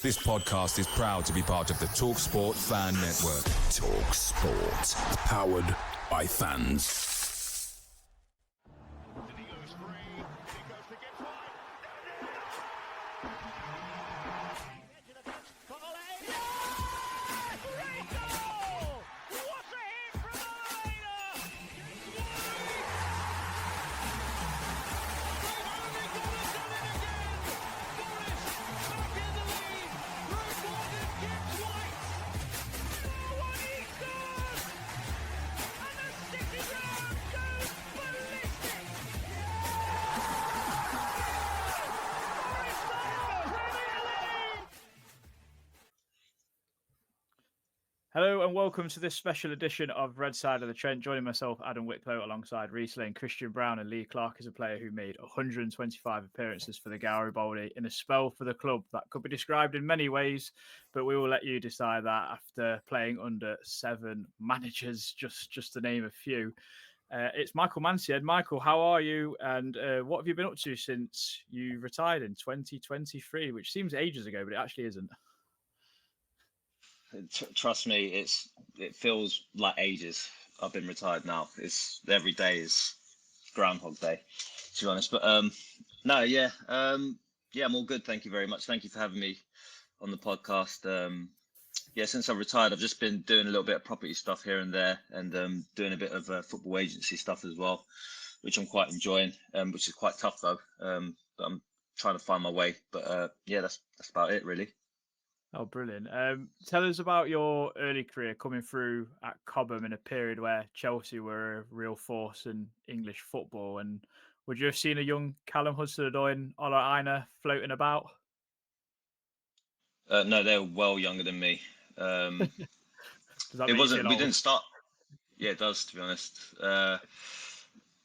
This podcast is proud to be part of the talkSPORT Fan Network. talkSPORT. Powered by fans. Hello and welcome to this special edition of Red Side of the Trent. Joining myself, Adam Wicklow, alongside Reece Lane, Christian Brown and Lee Clark is a player who made 125 appearances for the Gowrie Baldy in a spell for the club that could be described in many ways, but we will let you decide that after playing under 7 managers, just to name a few. It's Michael Mancienne. Michael, how are you? And what have you been up to since you retired in 2023, which seems ages ago, but it actually isn't. Trust me, it feels like ages. I've been retired now. It's every day is Groundhog Day, to be honest. But I'm all good. Thank you very much. Thank you for having me on the podcast. Since I retired, I've just been doing a little bit of property stuff here and there, and doing a bit of football agency stuff as well, which I'm quite enjoying. Which is quite tough though. But I'm trying to find my way. But that's about it really. Oh, brilliant. Tell us about your early career coming through at Cobham in a period where Chelsea were a real force in English football. And would you have seen a young Callum Hudson-Odoi and Ola Aina floating about? No, they were well younger than me. We didn't start. Yeah, it does, to be honest.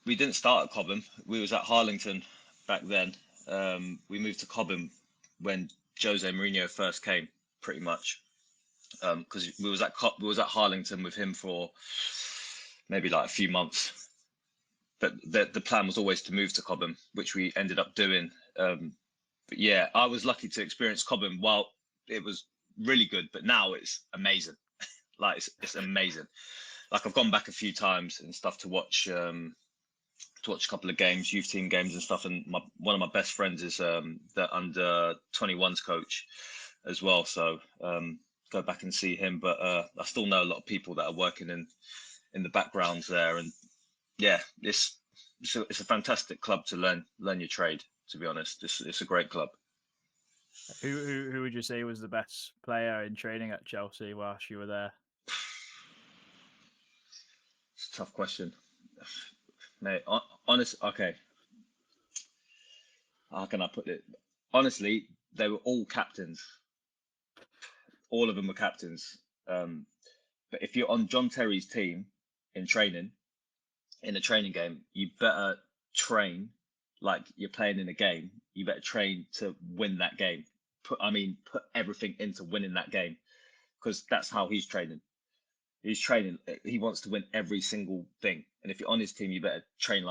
We didn't start at Cobham. We was at Harlington back then. We moved to Cobham when Jose Mourinho first came, pretty much, because we was at Harlington with him for maybe like a few months, but the plan was always to move to Cobham, which we ended up doing. But yeah, I was lucky to experience Cobham while it was really good, but now it's amazing. Like it's amazing. Like I've gone back a few times and stuff to watch a couple of games, youth team games and stuff. And one of my best friends is the under 21s coach as well. So go back and see him. But I still know a lot of people that are working in the backgrounds there. And yeah, it's a fantastic club to learn your trade, to be honest. It's a great club. Who would you say was the best player in training at Chelsea whilst you were there? It's a tough question. Mate, honest. Okay. How can I put it? Honestly, they were all captains. All of them were captains. But if you're on John Terry's team in a training game, you better train like you're playing in a game. You better train to win that game. Put everything into winning that game, because that's how he's training. He's training. He wants to win every single thing. And if you're on his team, you better train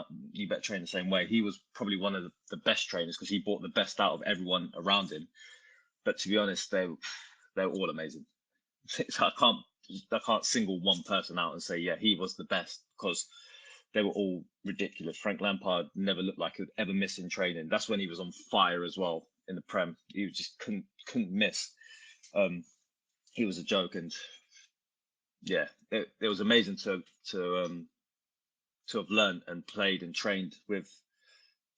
the same way. He was probably one of the best trainers because he brought the best out of everyone around him. But to be honest, they were all amazing. So I can't single one person out and say, yeah, he was the best, because they were all ridiculous. Frank Lampard never looked like he would ever miss in training. That's when he was on fire as well in the Prem. He just couldn't miss. He was a joke. And yeah, it was amazing to have learned and played and trained with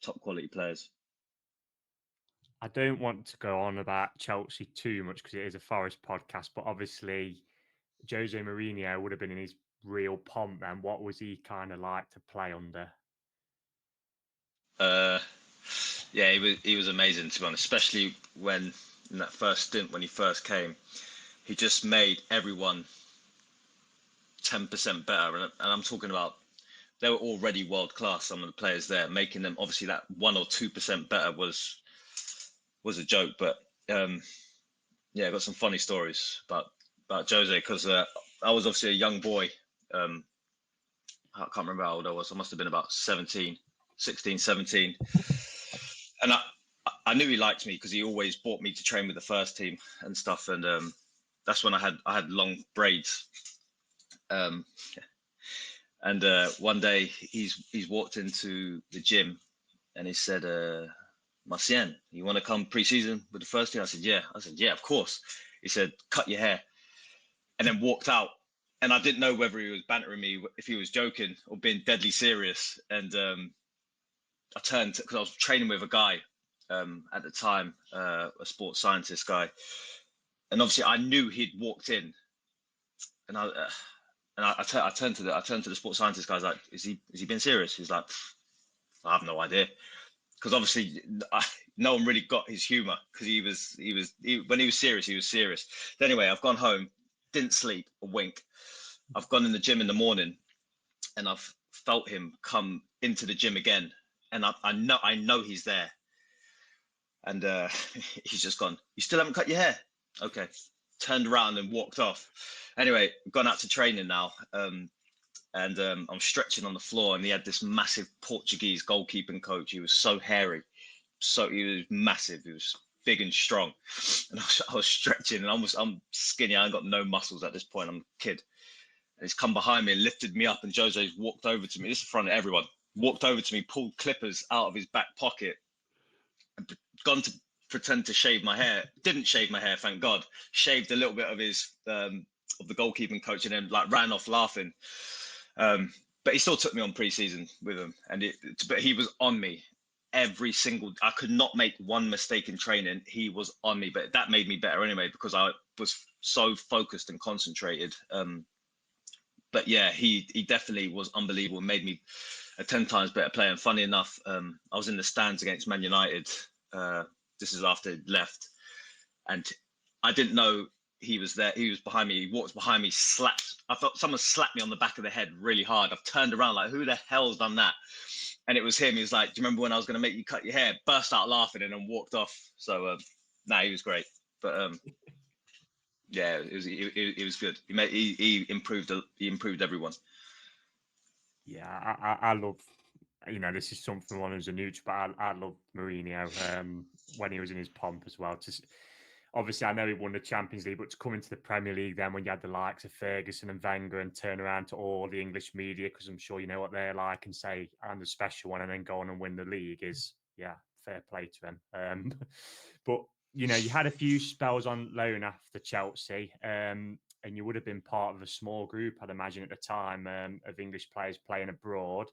top quality players. I don't want to go on about Chelsea too much because it is a Forest podcast, but obviously Jose Mourinho would have been in his real pomp then. What was he kind of like to play under? Yeah, he was amazing, to be honest, especially when in that first stint when he first came. He just made everyone 10% better, and I'm talking about they were already world class. Some of the players there, making them obviously that 1 or 2% better was a joke. But I got some funny stories about Jose, because I was obviously a young boy. I can't remember how old I was. I must have been about 16, 17. And I knew he liked me because he always brought me to train with the first team and stuff. And that's when I had long braids. And one day he's walked into the gym and he said, Mancienne, you want to come pre-season with the first team? I said, yeah. I said, yeah, of course. He said, cut your hair, and then walked out. And I didn't know whether he was bantering me, if he was joking or being deadly serious. And I turned, because I was training with a guy at the time, a sports scientist guy. And obviously I knew he'd walked in, and I turned to the sports scientist guy. I was like, is he being serious? He's like, I have no idea, because obviously no one really got his humor, because when he was serious, he was serious. But anyway, I've gone home, didn't sleep a wink. I've gone in the gym in the morning, and I've felt him come into the gym again, and I know he's there, and he's just gone, you still haven't cut your hair? Okay. Turned around and walked off. Anyway, gone out to training now, and I'm stretching on the floor, and he had this massive Portuguese goalkeeping coach. He was so hairy, he was massive. He was big and strong, and I was stretching, and I'm skinny. I ain't got no muscles at this point. I'm a kid. And he's come behind me and lifted me up, and Jose's walked over to me. This is in front of everyone. Walked over to me, pulled clippers out of his back pocket, and gone to pretend to shave my hair. Didn't shave my hair, thank God. Shaved a little bit of his of the goalkeeping coach, and then like ran off laughing. But he still took me on pre-season with him, but he was on me every single. I could not make one mistake in training. He was on me, but that made me better anyway, because I was so focused and concentrated. But yeah, he definitely was unbelievable. Made me a 10 times better player. And funny enough, I was in the stands against Man United. This is after he left, and I didn't know he was there. He was behind me. He walked behind me, slapped. I thought someone slapped me on the back of the head really hard. I've turned around like, who the hell's done that? And it was him. He was like, do you remember when I was going to make you cut your hair? Burst out laughing and then walked off. So he was great. But yeah, it was good. He improved everyone. Yeah, I love, this is something one who's a nooch, but I love Mourinho when he was in his pomp as well. Obviously, I know he won the Champions League, but to come into the Premier League then when you had the likes of Ferguson and Wenger, and turn around to all the English media, because I'm sure you know what they're like, and say, I'm the special one, and then go on and win the league is, yeah, fair play to him. But, you had a few spells on loan after Chelsea, and you would have been part of a small group, I'd imagine, at the time, of English players playing abroad.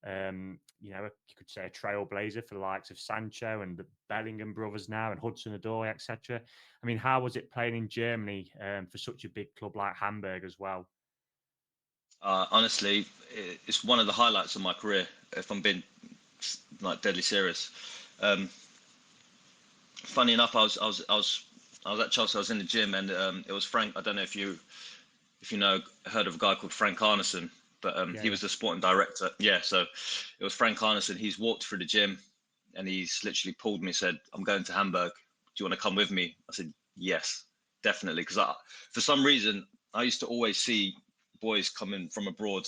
You could say a trailblazer for the likes of Sancho and the Bellingham brothers now, and Hudson-Odoi, etc. I mean, how was it playing in Germany for such a big club like Hamburg as well? Honestly, it's one of the highlights of my career, if I'm being like deadly serious. Funny enough, I was at Chelsea. I was in the gym, and it was Frank. I don't know if you heard of a guy called Frank Arneson, but he was the sporting director. Yeah, so it was Frank Arneson. He's walked through the gym, and he's literally pulled me, said, I'm going to Hamburg. Do you want to come with me? I said, yes, definitely. Because for some reason, I used to always see boys coming from abroad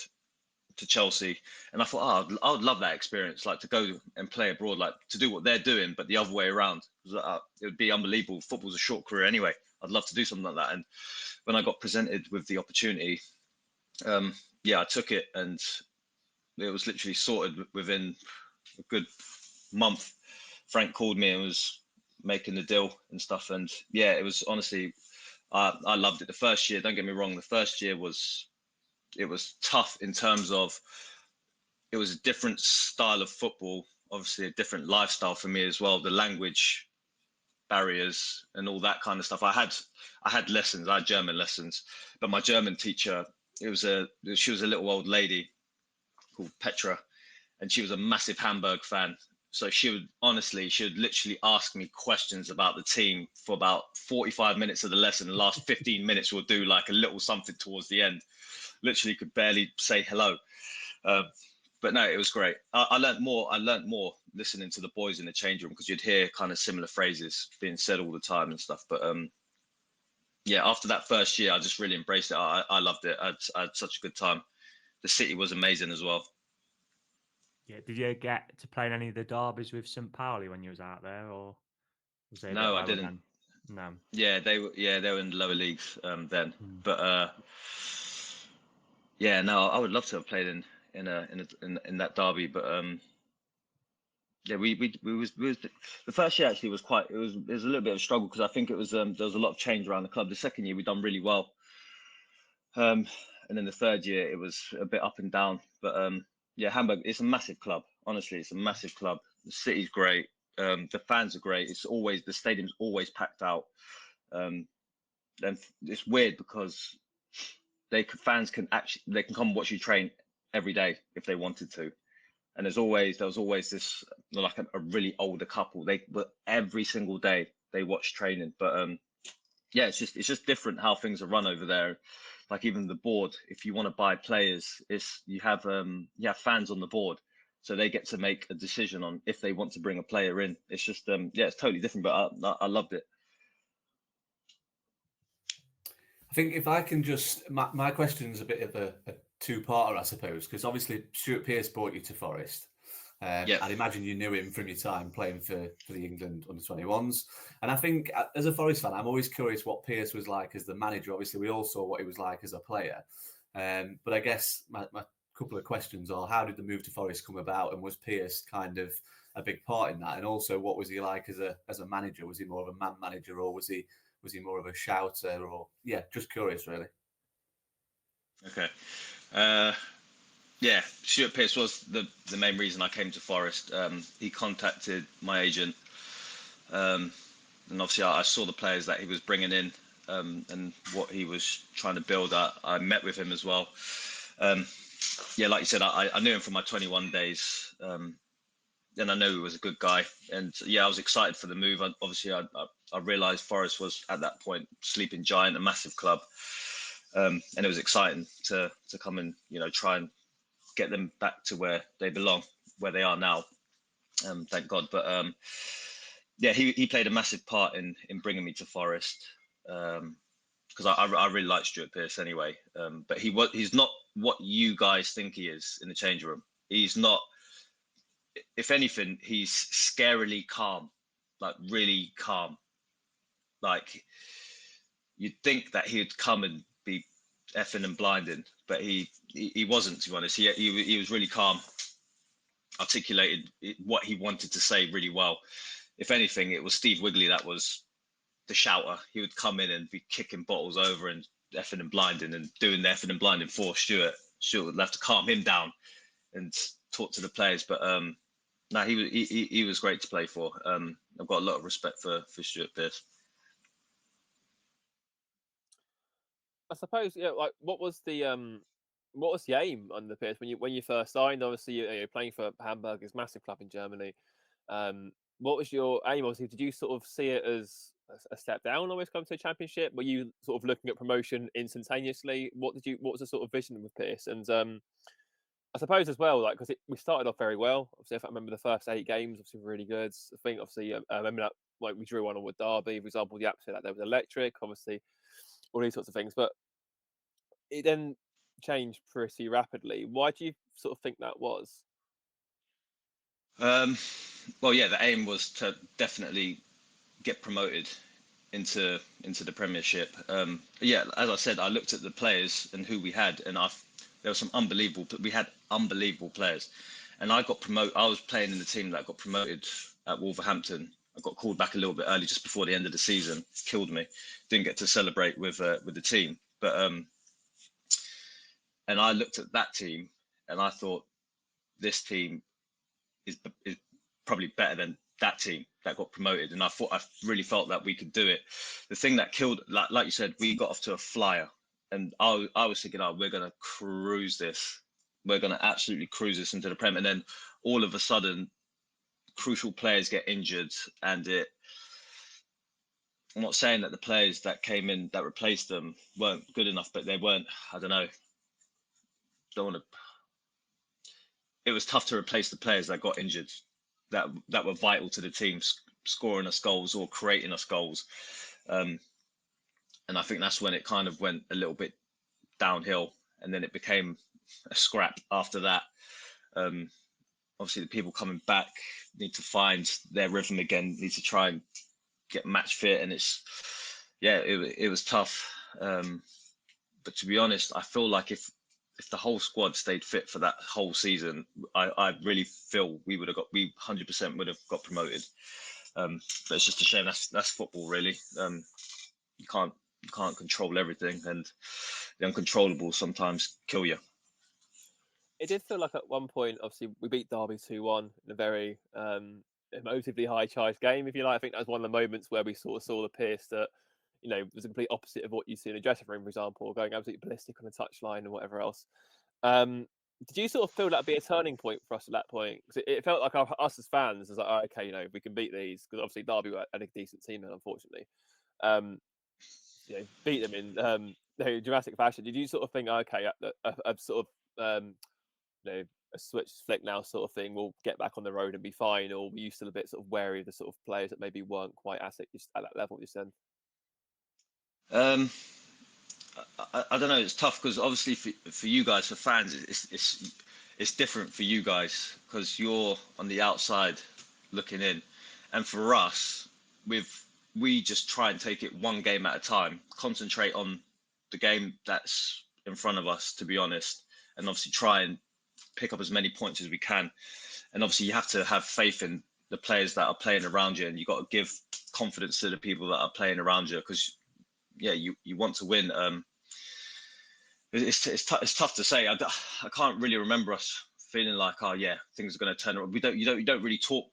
to Chelsea, and I thought, I would love that experience, like to go and play abroad, like to do what they're doing, but the other way around. It would be unbelievable. Football's a short career anyway. I'd love to do something like that. And when I got presented with the opportunity, I took it, and it was literally sorted within a good month. Frank called me and was making the deal and stuff, and yeah, it was honestly, I loved it. The first year, don't get me wrong, the first year was tough in terms of it was a different style of football, obviously a different lifestyle for me as well. The language barriers and all that kind of stuff. I had lessons, I had German lessons, but my German teacher, she was a little old lady called Petra, and she was a massive Hamburg fan. So she would literally ask me questions about the team for about 45 minutes of the lesson. The last 15 minutes we'll do like a little something towards the end. Literally could barely say hello. But no, it was great. I learned more listening to the boys in the change room, because you'd hear kind of similar phrases being said all the time and stuff. But after that first year, I just really embraced it. I loved it. I had such a good time. The city was amazing as well. Yeah. Did you get to play in any of the derbies with St. Pauli when you was out there, or was they a bit No, I lower didn't. then? No. Yeah, they were in the lower leagues then. Mm. But yeah, no, I would love to have played in that derby. But yeah, we was the first year actually was quite it was a little bit of a struggle because I think it was there was a lot of change around the club. The second year we done really well, and then the third year it was a bit up and down. But yeah, Hamburg, it's a massive club. Honestly, it's a massive club. The city's great. The fans are great. The stadium's always packed out. Um, and it's weird because fans can come watch you train every day if they wanted to. And there was always this like a really older couple. But every single day they watch training. But yeah, it's just different how things are run over there. Like even the board, if you want to buy players, you have fans on the board, so they get to make a decision on if they want to bring a player in. It's just yeah, it's totally different, but I loved it. I think if I can just, my question is a bit of a two-parter, I suppose, because obviously Stuart Pearce brought you to Forest. Yeah. I'd imagine you knew him from your time playing for the England under-21s. And I think as a Forest fan, I'm always curious what Pearce was like as the manager. Obviously, we all saw what he was like as a player. But I guess my couple of questions are, how did the move to Forest come about? And was Pearce kind of a big part in that? And also, what was he like as a manager? Was he more of a man manager, or was he more of a shouter? Or yeah, just curious, really. Okay. Yeah, Stuart Pearce was the main reason I came to Forest. He contacted my agent, and obviously I saw the players that he was bringing in, and what he was trying to build. I met with him as well. Yeah, like you said, I knew him from my 21 days, and I know he was a good guy. And yeah, I was excited for the move. Obviously, I realised Forest was at that point sleeping giant, a massive club, and it was exciting to come and try and get them back to where they belong, where they are now. Thank God. But yeah, he played a massive part in bringing me to Forest, because I really like Stuart Pearce anyway. But he's not what you guys think he is in the change room. He's not. If anything, he's scarily calm, like really calm. Like you'd think that he'd come and be effing and blinding, but he wasn't, to be honest. He was really calm, articulated what he wanted to say really well. If anything, it was Steve Wigley that was the shouter. He would come in and be kicking bottles over and effing and blinding and doing the effing and blinding for Stuart. Stuart would have to calm him down and talk to the players. But no, he was great to play for. I've got a lot of respect for Stuart Pearce. I suppose, yeah. Like, what was the aim under Pearce when you first signed? Obviously, you're playing for Hamburg, this massive club in Germany. What was your aim? Obviously, did you sort of see it as a step down, always come to a championship? Were you sort of looking at promotion instantaneously? What was the sort of vision with Pearce? And I suppose as well, like, because we started off very well. Obviously, if I remember the first 8 games, obviously really good. I think obviously I remember that, like, we drew 1 with Derby, for example. The atmosphere that there was electric, obviously, all these sorts of things. But it then changed pretty rapidly. Why do you sort of think that was? Well, yeah, the aim was to definitely get promoted into the Premiership. Yeah, as I said, I looked at the players and who we had, and there were some we had unbelievable players, and I got promoted. I was playing in the team that got promoted at Wolverhampton. I got called back a little bit early, just before the end of the season. Killed me. Didn't get to celebrate with the team, but and I looked at that team and I thought, this team is probably better than that team that got promoted. And I really felt that we could do it. The thing that killed, like you said, we got off to a flyer, and I was thinking, oh, we're going to cruise this. We're going to absolutely cruise this into the Prem. And then all of a sudden, crucial players get injured, and I'm not saying that the players that came in that replaced them weren't good enough, but they weren't, I don't know. It was tough to replace the players that got injured, that were vital to the team, scoring us goals or creating us goals. And I think that's when it kind of went a little bit downhill, and then it became a scrap after that. obviously the people coming back need to find their rhythm again, need to try and get match fit, and it was tough. But to be honest, I feel like if the whole squad stayed fit for that whole season, I really feel we 100% would have got promoted. But it's just a shame. That's football, really. You can't control everything, and the uncontrollable sometimes kill you. It did feel like at one point, obviously, we beat Derby 2-1 in a very emotively high-charged game, if you like. I think that was one of the moments where we sort of saw the Pierce that, was the complete opposite of what you see in a dressing room, for example, going absolutely ballistic on the touchline and whatever else. Did you sort of feel that would be a turning point for us at that point? Because it felt like us as fans was like, oh, okay, we can beat these, because obviously Derby were a decent team then, unfortunately. Beat them in dramatic fashion. Did you sort of think, okay, a sort of a switch flick now sort of thing, we'll get back on the road and be fine, or were you still a bit sort of wary of the sort of players that maybe weren't quite at that level just then? I don't know. It's tough because obviously for you guys, for fans, it's different for you guys because you're on the outside looking in, and for us, we just try and take it one game at a time, concentrate on the game that's in front of us, to be honest, and obviously try and pick up as many points as we can. And obviously you have to have faith in the players that are playing around you, and you got to give confidence to the people that are playing around you, because you want to win. It's tough to say. I can't really remember us feeling like, oh yeah, things are going to turn around. You don't really talk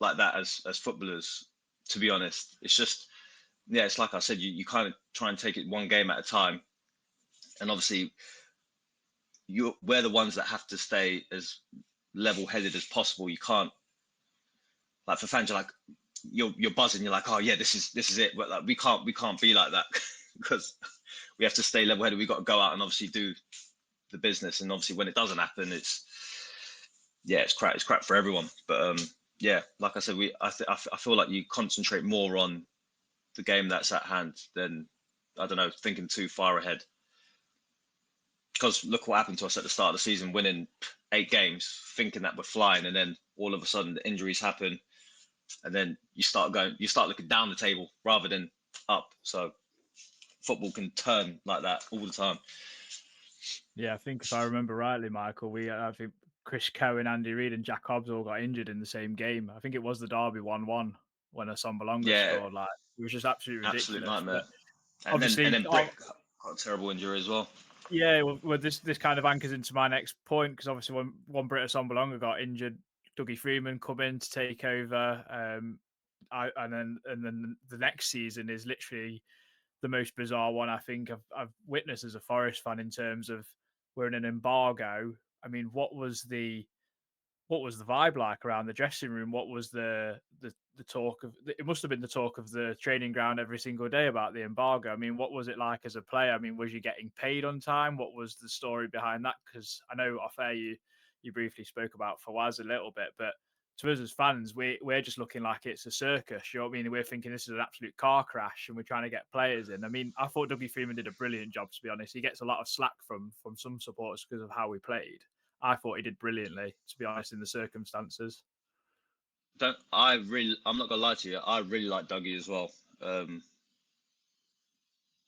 like that as footballers, to be honest. It's just, it's like I said, you kind of try and take it one game at a time, and obviously we're the ones that have to stay as level-headed as possible. You can't, like, for fans, you're buzzing. You're like, oh yeah, this is it. But like, we can't be like that because we have to stay level-headed. We've got to go out and obviously do the business. And obviously, when it doesn't happen, it's crap. It's crap for everyone. But like I said, I feel like you concentrate more on the game that's at hand than, I don't know, thinking too far ahead. Because look what happened to us at the start of the season, winning 8 games, thinking that we're flying, and then all of a sudden the injuries happen, and then you start looking down the table rather than up. So football can turn like that all the time. Yeah, I think if I remember rightly, Michael, I think Chris Cohen, Andy Reid, and Jack Hobbs all got injured in the same game. I think it was the Derby 1-1 when Assombalonga scored. Like, it was just absolutely ridiculous. Absolute nightmare. And then Brick got a terrible injury as well. Yeah, well, this kind of anchors into my next point, because obviously when one Brit Assombalonga got injured, Dougie Freeman come in to take over, and then the next season is literally the most bizarre one I think I've witnessed as a Forest fan, in terms of we're in an embargo. I mean, what was the vibe like around the dressing room? What was the talk of? It must have been the talk of the training ground every single day about the embargo. I mean, what was it like as a player? I mean, was you getting paid on time? What was the story behind that? Because I know off air you briefly spoke about Fawaz a little bit, but to us as fans, we're just looking like it's a circus. You know what I mean? We're thinking this is an absolute car crash, and we're trying to get players in. I mean, I thought Dougie Freeman did a brilliant job, to be honest. He gets a lot of slack from some supporters because of how we played. I thought he did brilliantly, to be honest, in the circumstances. I'm not gonna lie to you. I really like Dougie as well.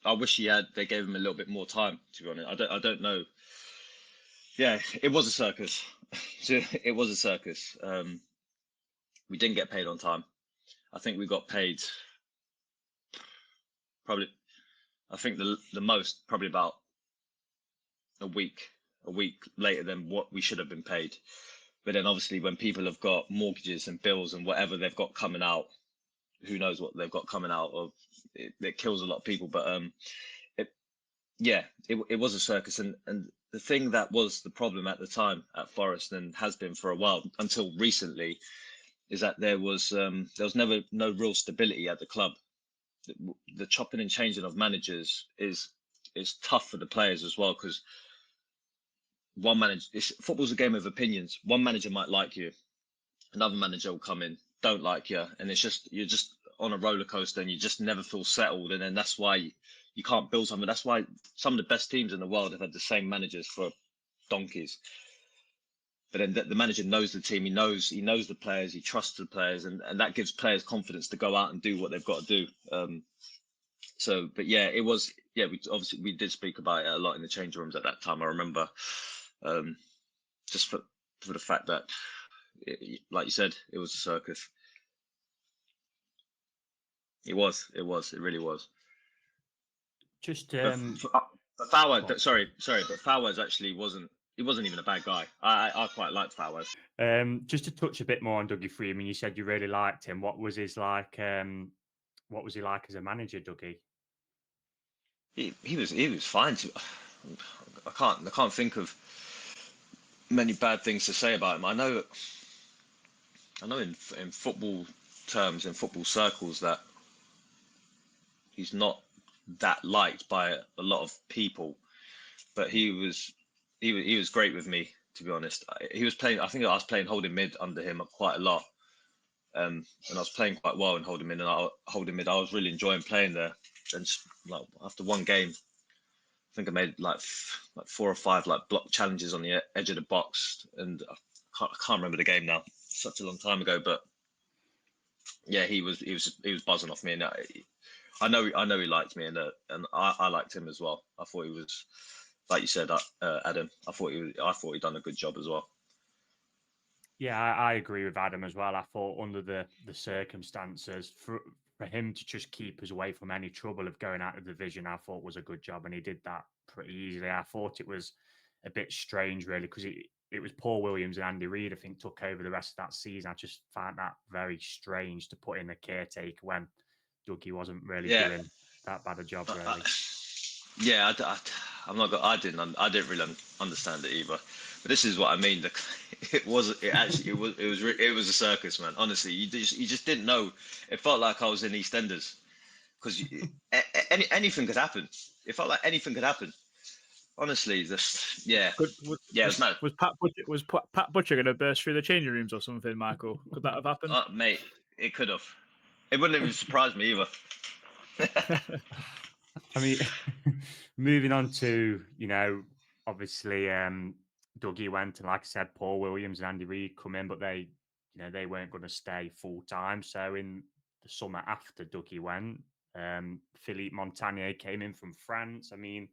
I wish they gave him a little bit more time, to be honest. I don't know. Yeah, it was a circus. It was a circus. We didn't get paid on time. I think we got paid probably, I think the most, probably about a week later than what we should have been paid. But then obviously when people have got mortgages and bills and whatever they've got coming out, who knows what they've got coming out of, it kills a lot of people. But it was a circus. And the thing that was the problem at the time at Forest, and has been for a while until recently, is that there was never no real stability at the club. The chopping and changing of managers is tough for the players as well, because football's a game of opinions. One manager might like you, another manager will come in, don't like you, and you're just on a roller coaster, and you just never feel settled. And then that's why you can't build something. That's why some of the best teams in the world have had the same managers for donkeys. but then the manager knows the team. He knows the players. He trusts the players, and that gives players confidence to go out and do what they've got to do. So, but yeah, it was, yeah, we did speak about it a lot in the change rooms at that time. I remember, just for the fact that, like you said, it was a circus. It really was. Just But Fawaz, sorry, but Fawaz actually wasn't even a bad guy. I quite liked Fawaz. just to touch a bit more on Dougie Freeman, you said you really liked him. What was his like? What was he like as a manager, Dougie? He was fine. I can't think of many bad things to say about him. I know in football terms, in football circles, that he's not that liked by a lot of people, but he was great with me, to be honest. He was playing. I think I was playing holding mid under him quite a lot, and I was playing quite well in holding mid. I was really enjoying playing there. And like after one game, I think I made like 4 or 5 like block challenges on the edge of the box, and I can't remember the game now. Such a long time ago, but yeah, he was buzzing off me, and I know he liked me, and I liked him as well. I thought he was, like you said, Adam. I thought he'd done a good job as well. Yeah, I agree with Adam as well. I thought under the circumstances, for him to just keep us away from any trouble of going out of the division, I thought was a good job, and he did that pretty easily. I thought it was a bit strange, really, because it was Paul Williams and Andy Reid, I think, took over the rest of that season. I just found that very strange to put in a caretaker when Dougie wasn't really doing that bad a job, really. Yeah, I didn't really understand it either. But this is what I mean. It was a circus, man. Honestly, you just didn't know. It felt like I was in EastEnders, because anything could happen. It felt like anything could happen. Honestly, it was mad. Was Pat Butcher going to burst through the changing rooms or something, Michael? Could that have happened? Mate, it could have. It wouldn't even surprise me either. I mean, moving on to, obviously Dougie went, and like I said, Paul Williams and Andy Reid come in, but they weren't going to stay full time. So in the summer after Dougie went, Philippe Montagnier came in from France. I mean,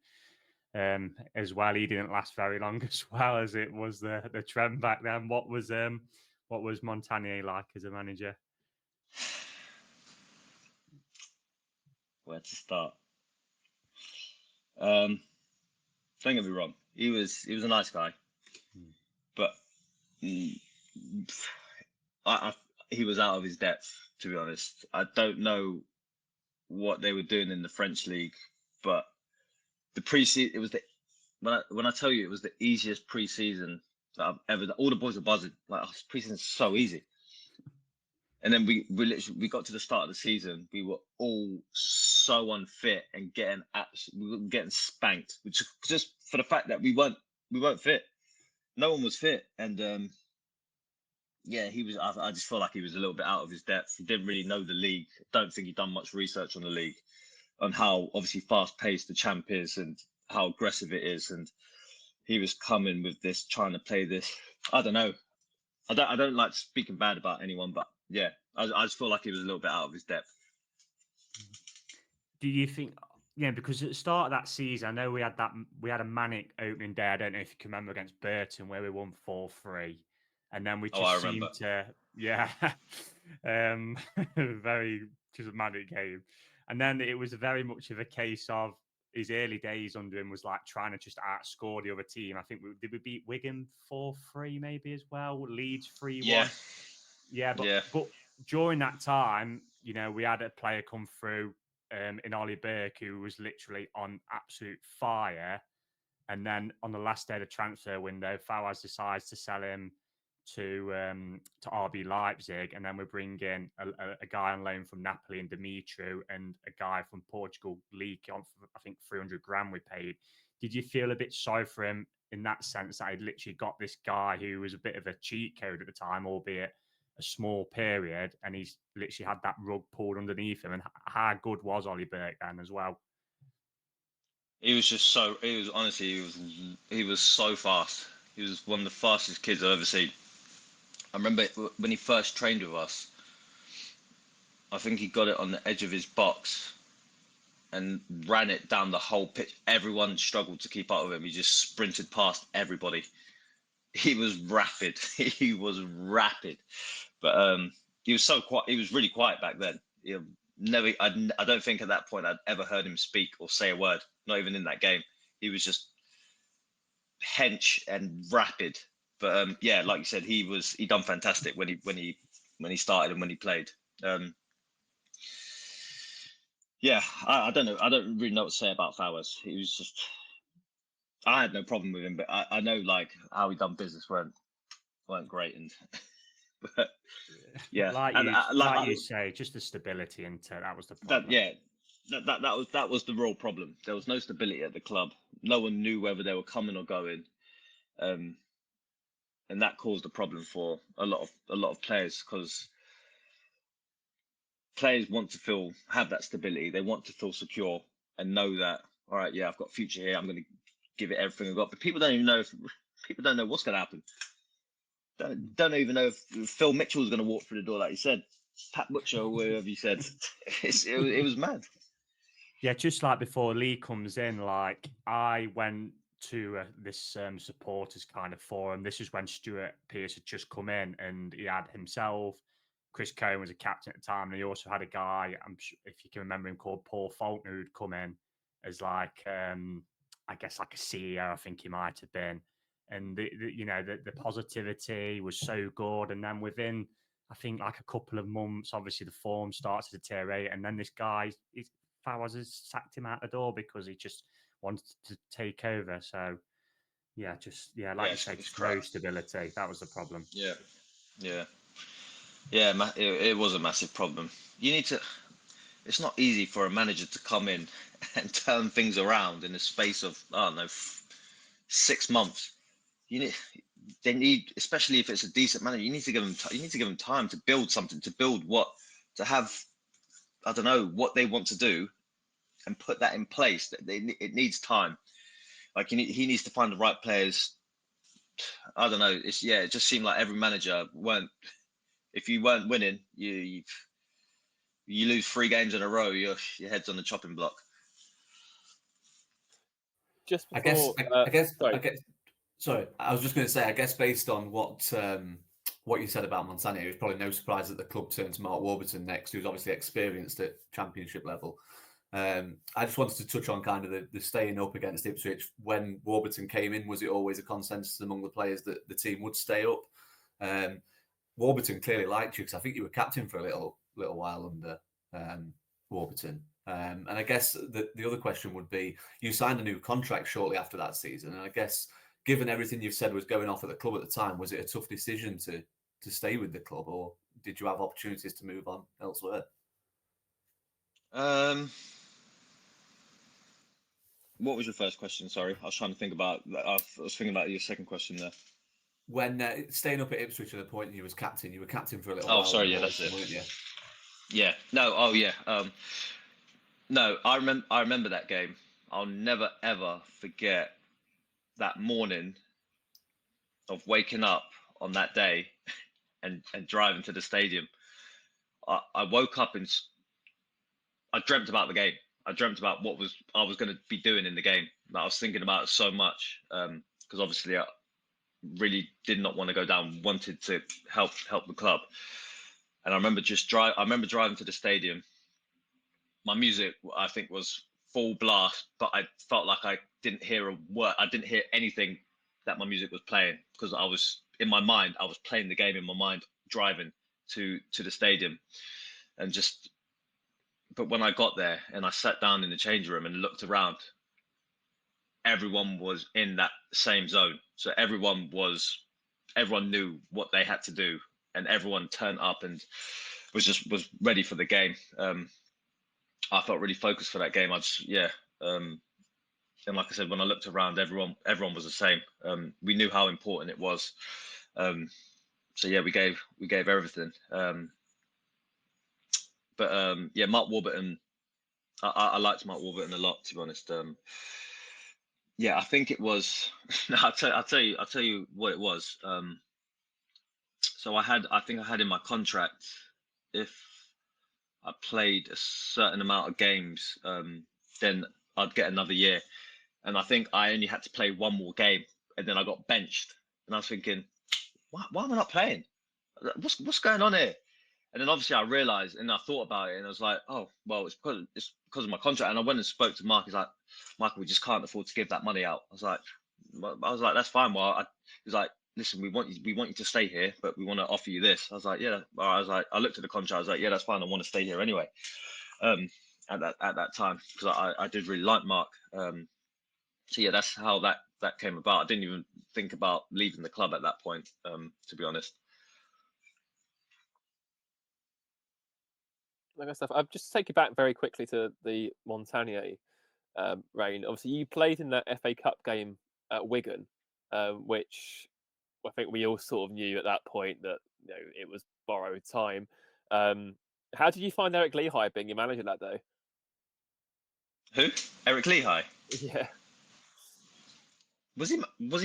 as well, he didn't last very long as well, as it was the trend back then. What was Montagnier like as a manager? Where to start? Don't get me wrong. He was a nice guy, but he was out of his depth, to be honest. I don't know what they were doing in the French league, but the pre-season, it was when I tell you, it was the easiest pre-season that I've ever done. All the boys were buzzing. Like, pre-season's so easy. And then we got to the start of the season. We were all so unfit and we were getting spanked, which just for the fact that we weren't fit. No one was fit, and he was. I just feel like he was a little bit out of his depth. He didn't really know the league. Don't think he'd done much research on the league, on how obviously fast-paced the champ is and how aggressive it is. And he was coming with this, trying to play this. I don't know. I don't like speaking bad about anyone, but yeah, I just feel like he was a little bit out of his depth. Do you think? Yeah, because at the start of that season, I know we had a manic opening day. I don't know if you can remember, against Burton, where we won 4-3, and then we just seemed to, very just a manic game. And then it was very much of a case of his early days under him was like trying to just outscore the other team. I think did we beat Wigan 4-3 maybe as well? Leeds 3-1. But during that time, we had a player come through in Ollie Burke, who was literally on absolute fire. And then on the last day of the transfer window, Fawaz decides to sell him to RB Leipzig, and then we bring in a guy on loan from Napoli and Dimitru, and a guy from Portugal League on, I think, 300 grand we paid. Did you feel a bit sorry for him in that sense, that he'd literally got this guy who was a bit of a cheat code at the time, albeit a small period, and he's literally had that rug pulled underneath him? And how good was Ollie Burke then as well? He was so fast. He was one of the fastest kids I've ever seen. I remember when he first trained with us, I think he got it on the edge of his box and ran it down the whole pitch. Everyone struggled to keep up with him. He just sprinted past everybody. He was rapid. He was rapid. But he was so quiet. He was really quiet back then. I don't think at that point I'd ever heard him speak or say a word. Not even in that game. He was just hench and rapid. But yeah, like you said, he done fantastic when he started and when he played. Yeah, I don't know. I don't really know what to say about Fowers. He was just. I had no problem with him, but I know like how he done business weren't great, and but yeah, like you say, just the stability into that was the problem. That was the real problem. There was no stability at the club. No one knew whether they were coming or going, and that caused a problem for a lot of players because players want to have that stability. They want to feel secure and know that all right, yeah, I've got a future here. I'm going to give it everything I've got. But people don't even know people don't know what's going to happen. Don't even know if Phil Mitchell was going to walk through the door, like you said, Pat Butcher or whoever you said. It was mad. Yeah, just like before Lee comes in, like I went to this supporters kind of forum. This is when Stuart Pearce had just come in, and he had himself. Chris Cohen was a captain at the time, and he also had a guy, I'm sure, if you can remember him, called Paul Faulkner, who'd come in as like, I guess like a CEO, I think he might have been. And the positivity was so good. And then within, I think like a couple of months, obviously the form starts to deteriorate, and then this guy, Fowers has sacked him out the door because he just wanted to take over. So like you said, just no stability. That was the problem. Yeah. It was a massive problem. It's not easy for a manager to come in and turn things around in the space of 6 months. They need, especially if it's a decent manager, you need to give them time to build something, to have, I don't know, what they want to do, and put that in place. It needs time. Like he needs to find the right players. I don't know. It just seemed like every manager if you weren't winning, you lose 3 games in a row, your head's on the chopping block. Just before, I guess. Sorry, I was just going to say, I guess based on what you said about Mancienne, it was probably no surprise that the club turned to Mark Warburton next, who's obviously experienced at Championship level. I just wanted to touch on kind of the staying up against Ipswich. When Warburton came in, was it always a consensus among the players that the team would stay up? Warburton clearly liked you because I think you were captain for a little while under Warburton. And I guess the other question would be, you signed a new contract shortly after that season. And I guess, given everything you've said was going off at the club at the time, was it a tough decision to stay with the club, or did you have opportunities to move on elsewhere? What was your first question? Sorry, I was trying to think about. I was thinking about your second question there. When staying up at Ipswich at the point you were captain for a little while. Oh, sorry, yeah, that's it. Weren't you? Yeah, no, oh yeah. No, I remember that game. I'll never ever forget that morning of waking up on that day and driving to the stadium. I woke up and I dreamt about the game. I dreamt about what I was going to be doing in the game. I was thinking about it so much because obviously I really did not want to go down. Wanted to help the club, and I remember driving to the stadium. My music, I think, was full blast, but I felt like I didn't hear a word. I didn't hear anything that my music was playing because I was in my mind. I was playing the game in my mind, driving to the stadium, and just. But when I got there and I sat down in the change room and looked around, everyone was in that same zone. So everyone knew what they had to do, and everyone turned up and was ready for the game. I felt really focused for that game. And like I said, when I looked around, everyone was the same. We knew how important it was. So yeah, we gave everything. Mark Warburton, I liked Mark Warburton a lot, to be honest. Yeah, I think it was. No, I'll tell you what it was. So I think I had in my contract, if I played a certain amount of games, then I'd get another year. And I think I only had to play one more game, and then I got benched. And I was thinking, why am I not playing? What's going on here? And then obviously I realized, and I thought about it, and I was like, oh well, it's because of my contract. And I went and spoke to Mark. He's like, Michael, we just can't afford to give that money out. I was like, that's fine. He's like, listen, we want you to stay here, but we want to offer you this. I was like, yeah. I was like, I looked at the contract. I was like, yeah, that's fine. I want to stay here anyway. At that time, because I did really like Mark. So yeah, that's how that came about. I didn't even think about leaving the club at that point, to be honest. Like I said, I'll just take you back very quickly to the Montagnier reign. Obviously, you played in that FA Cup game at Wigan, which I think we all sort of knew at that point that it was borrowed time. How did you find Eric Lehigh being your manager that day? Who? Eric Lehigh? Yeah. Was he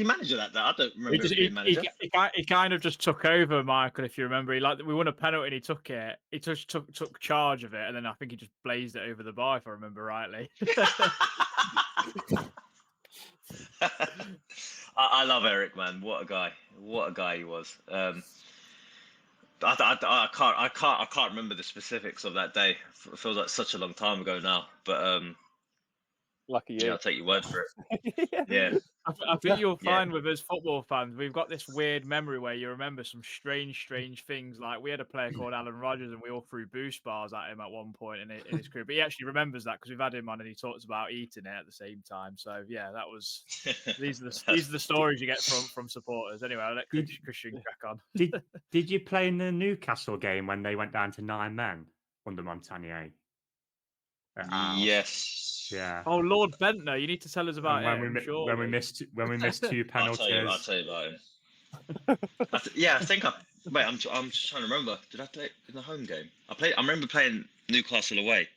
manager that day? I don't remember him being manager. He kind of just took over, Michael. If you remember, we won a penalty and he took it. He just took charge of it, and then I think he just blazed it over the bar, if I remember rightly. I love Eric, man. What a guy he was. I can't remember the specifics of that day. It feels like such a long time ago now, but lucky you. Yeah, I'll take your word for it. Yeah. I think you'll find with us football fans, we've got this weird memory where you remember some strange things. Like we had a player called Alan Rogers, and we all threw boost bars at him at one point in his career. But he actually remembers that because we've had him on, and he talks about eating it at the same time. So yeah, that was these are the stories you get from supporters. Anyway, I'll let Christian crack on. Did you play in the Newcastle game when they went down to 9 men under Montagnier? Yes. Yeah. Oh, Lord Bentner, you need to tell us about when we missed 2 penalties. I'll tell you about him. I think wait. I'm just trying to remember. Did I play in the home game? I remember playing Newcastle away.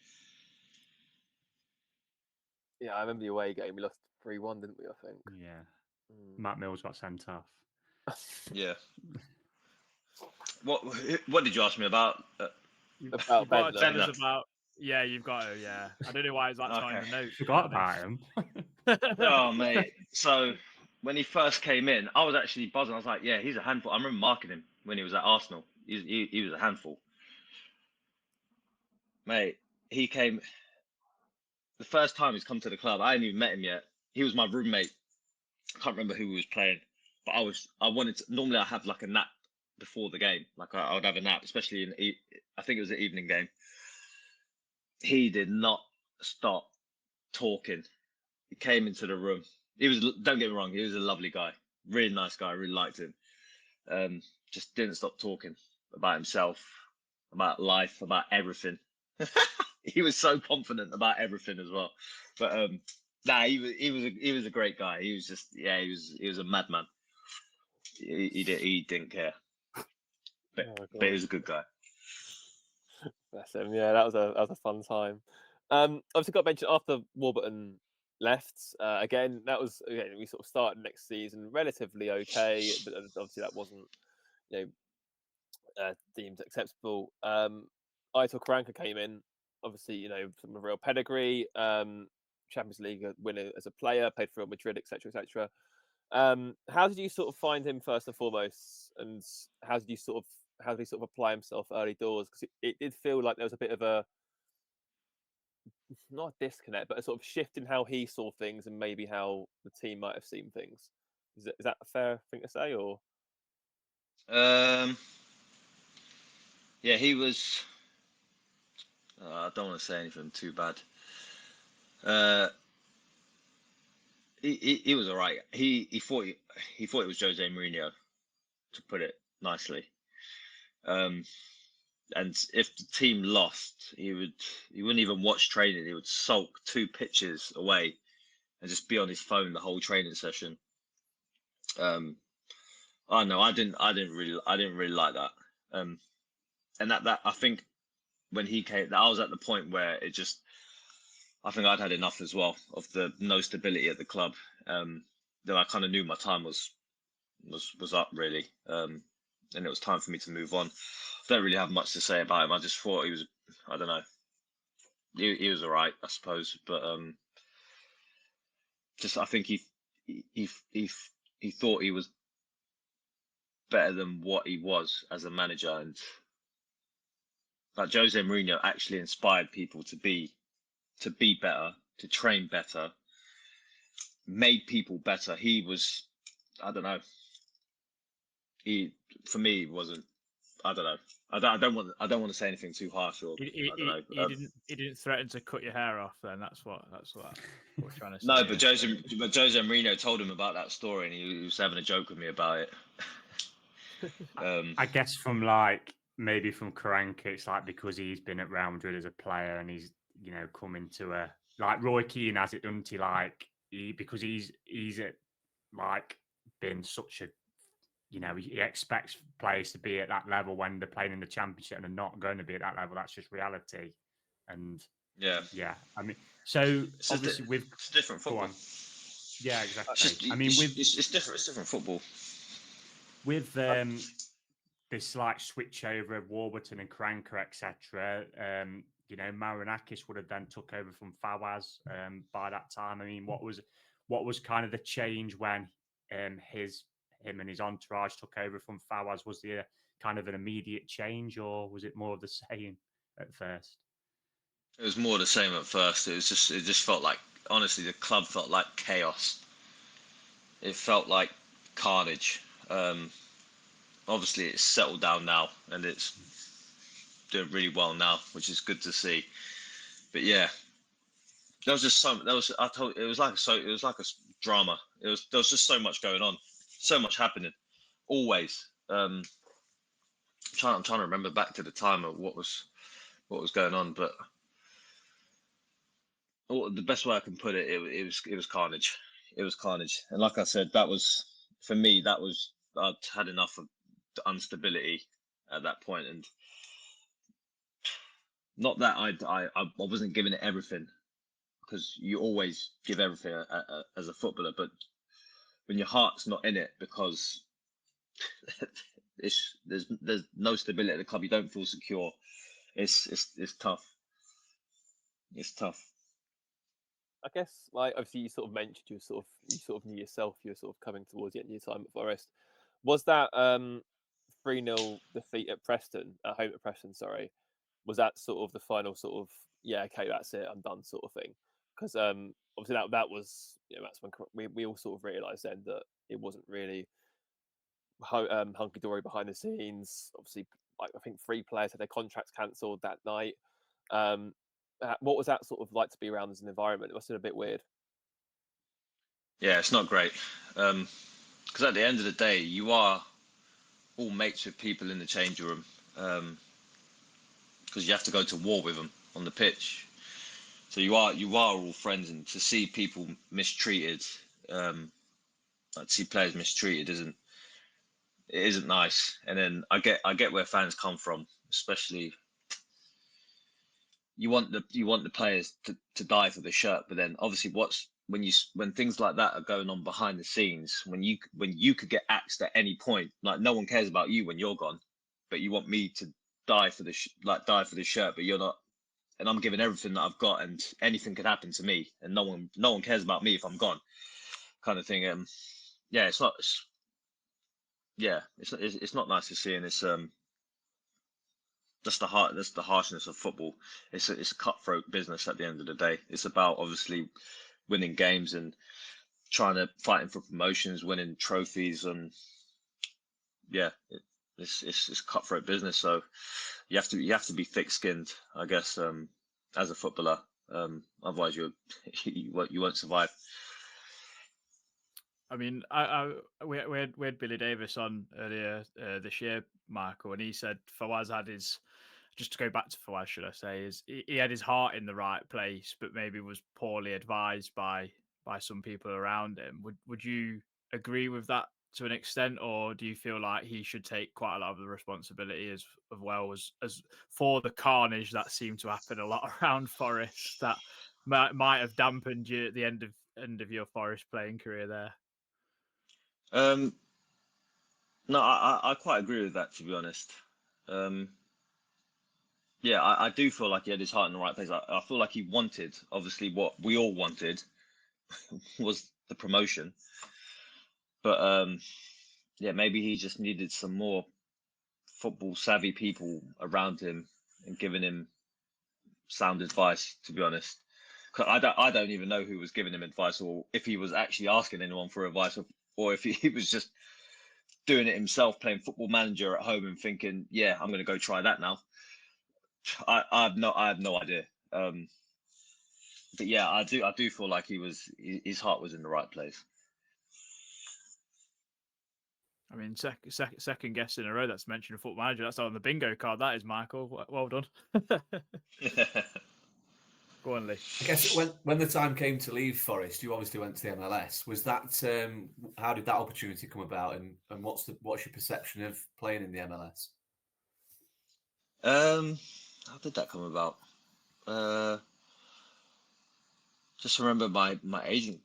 Yeah, I remember the away game. We lost 3-1, didn't we? I think. Yeah. Matt Mills got sent off. Yeah. What did you ask me about? About Bentner. Yeah, you've got to. Yeah, I don't know why it's that time in the notes. Forgot about him. Oh mate, so when he first came in, I was actually buzzing. I was like, yeah, he's a handful. I remember marking him when he was at Arsenal. He was a handful, mate. He came the first time he's come to the club. I hadn't even met him yet. He was my roommate. I can't remember who we was playing, but I wanted to. Normally, I have like a nap before the game. Like I would have a nap, especially I think it was an evening game. He did not stop talking. He came into the room. Don't get me wrong, he was a lovely guy, really nice guy. I really liked him. Just didn't stop talking about himself, about life, about everything. He was so confident about everything as well. But he was a great guy. He was just he was a madman. He didn't care. But he was a good guy. Bless him. Yeah, that was a fun time. Obviously got mentioned after Warburton left. Again, we sort of started next season relatively okay, but obviously that wasn't deemed acceptable. Aitor Karanka came in, obviously some real pedigree, Champions League winner as a player, played for Real Madrid, etc., etc. How did you sort of find him first and foremost, and how did he sort of apply himself early doors? Because it did feel like there was a bit of a not a disconnect, but a sort of shift in how he saw things and maybe how the team might have seen things. Is that a fair thing to say, or? Yeah, he was. I don't want to say anything too bad. He was all right. He thought it was Jose Mourinho, to put it nicely. And if the team lost, he wouldn't even watch training. He would sulk 2 pitches away and just be on his phone the whole training session. I know I didn't really like that. And that I think when he came, I was at the point where I think I'd had enough as well of the no stability at the club. Though I kind of knew my time was up really, and it was time for me to move on. I don't really have much to say about him. I just thought he was, I don't know, he was all right, I suppose, but just I think he thought he was better than what he was as a manager, and like Jose Mourinho actually inspired people to be better, to train better, made people better. He was, I don't know. For me, wasn't. I don't know. I don't want to say anything too harsh, or I don't know. He didn't threaten to cut your hair off. Then that's what we're trying to say. No, but Jose Mourinho told him about that story, and he was having a joke with me about it. I guess from like maybe from Karanka, it's like because he's been at Real Madrid as a player and he's come into a like Roy Keane has it, doesn't he? Like because he's like been such a he expects players to be at that level when they're playing in the Championship and they're not going to be at that level. That's just reality. And yeah. I mean, so obviously it's different football. Yeah, exactly. It's different. It's different football. With this like switch over of Warburton and Karanka, etc. Marinakis would have then took over from Fawaz by that time. I mean, what was kind of the change when him and his entourage took over from Fawaz? Was there kind of an immediate change, or was it more of the same at first? It was more the same at first. It just felt like, honestly, the club felt like chaos. It felt like carnage. Obviously, it's settled down now, and it's doing really well now, which is good to see. But yeah, there was just it was like a drama. There was just so much going on, so much happening, always. I'm trying to remember back to the time of what was going on, but the best way I can put it, it was carnage. It was carnage, and like I said, that was for me. I'd had enough of the instability at that point, and not that I wasn't giving it everything, because you always give everything as a footballer, but when your heart's not in it because there's no stability at the club, you don't feel secure. It's tough. It's tough. I guess, like, obviously you sort of mentioned you sort of knew yourself, you were sort of coming towards the end of your time at Forest. Was that 3-0 defeat at home at Preston, sorry, was that sort of the final sort of, yeah, okay, that's it, I'm done sort of thing? Because obviously that was, that's when we all sort of realised then that it wasn't really hunky-dory behind the scenes. Obviously, like, I think 3 players had their contracts cancelled that night. What was that sort of like to be around as an environment? It must have been a bit weird. Yeah, it's not great. Because at the end of the day, you are all mates with people in the changing room. Because you have to go to war with them on the pitch. So you are all friends, and to see people mistreated, to see players mistreated isn't nice. And then I get where fans come from, especially. You want the players to die for the shirt, but then obviously when things like that are going on behind the scenes, when you could get axed at any point, like no one cares about you when you're gone, but you want me to die for the shirt, but you're not, and I'm giving everything that I've got, and anything could happen to me, and no one cares about me if I'm gone, kind of thing. Yeah, it's not nice to see, and it's that's the harshness of football. It's a cutthroat business at the end of the day. It's about obviously winning games and fighting for promotions, winning trophies, and yeah, it's cutthroat business. So you have to be thick-skinned, I guess, as a footballer. Otherwise, you won't survive. I mean, we had Billy Davis on earlier this year, Michael, and he said Fawaz had just to go back to Fawaz, should I say, he had his heart in the right place, but maybe was poorly advised by some people around him. Would you agree with that to an extent, or do you feel like he should take quite a lot of the responsibility as well as for the carnage that seemed to happen a lot around Forest? That might have dampened you at the end of your Forest playing career there. No, I quite agree with that, to be honest. Yeah, I do feel like he had his heart in the right place. I feel like he wanted, obviously, what we all wanted was the promotion. But yeah, maybe he just needed some more football savvy people around him and giving him sound advice, to be honest. 'Cause I don't even know who was giving him advice, or if he was actually asking anyone for advice, or if he was just doing it himself, playing Football Manager at home and thinking, yeah, I'm going to go try that now. I have no idea. But yeah, I do feel like his heart was in the right place. I mean, second guest in a row that's mentioned a Football Manager. That's on the bingo card. That is, Michael. Well done. Go on, Lee. I guess when the time came to leave Forest, you obviously went to the MLS. Was that how did that opportunity come about, and what's your perception of playing in the MLS? How did that come about? Just remember my agent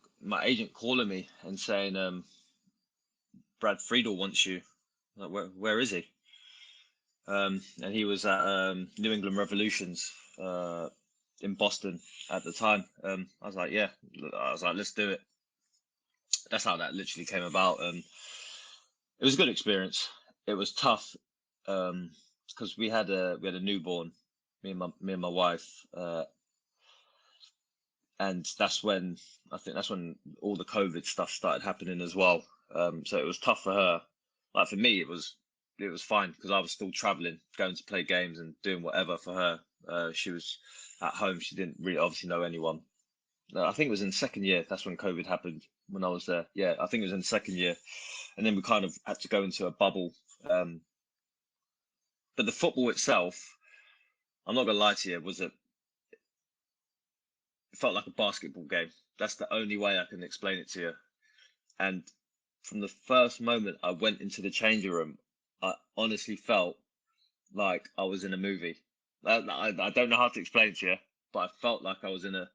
calling me and saying, Brad Friedel wants you. Like, where is he? And he was at New England Revolutions in Boston at the time. I was like, yeah. I was like, let's do it. That's how that literally came about. It was a good experience. It was tough because we had a newborn, me and my wife, and that's when all the COVID stuff started happening as well. So it was tough for her. Like for me, it was fine because I was still traveling, going to play games and doing whatever. For her, she was at home. She didn't really obviously know anyone. I think it was in second year. That's when COVID happened when I was there. Yeah, I think it was in second year. And then we kind of had to go into a bubble. But the football itself, I'm not going to lie to you, it felt like a basketball game. That's the only way I can explain it to you. And from the first moment I went into the changing room, I honestly felt like I was in a movie. I don't know how to explain it to you, but I felt like I was in a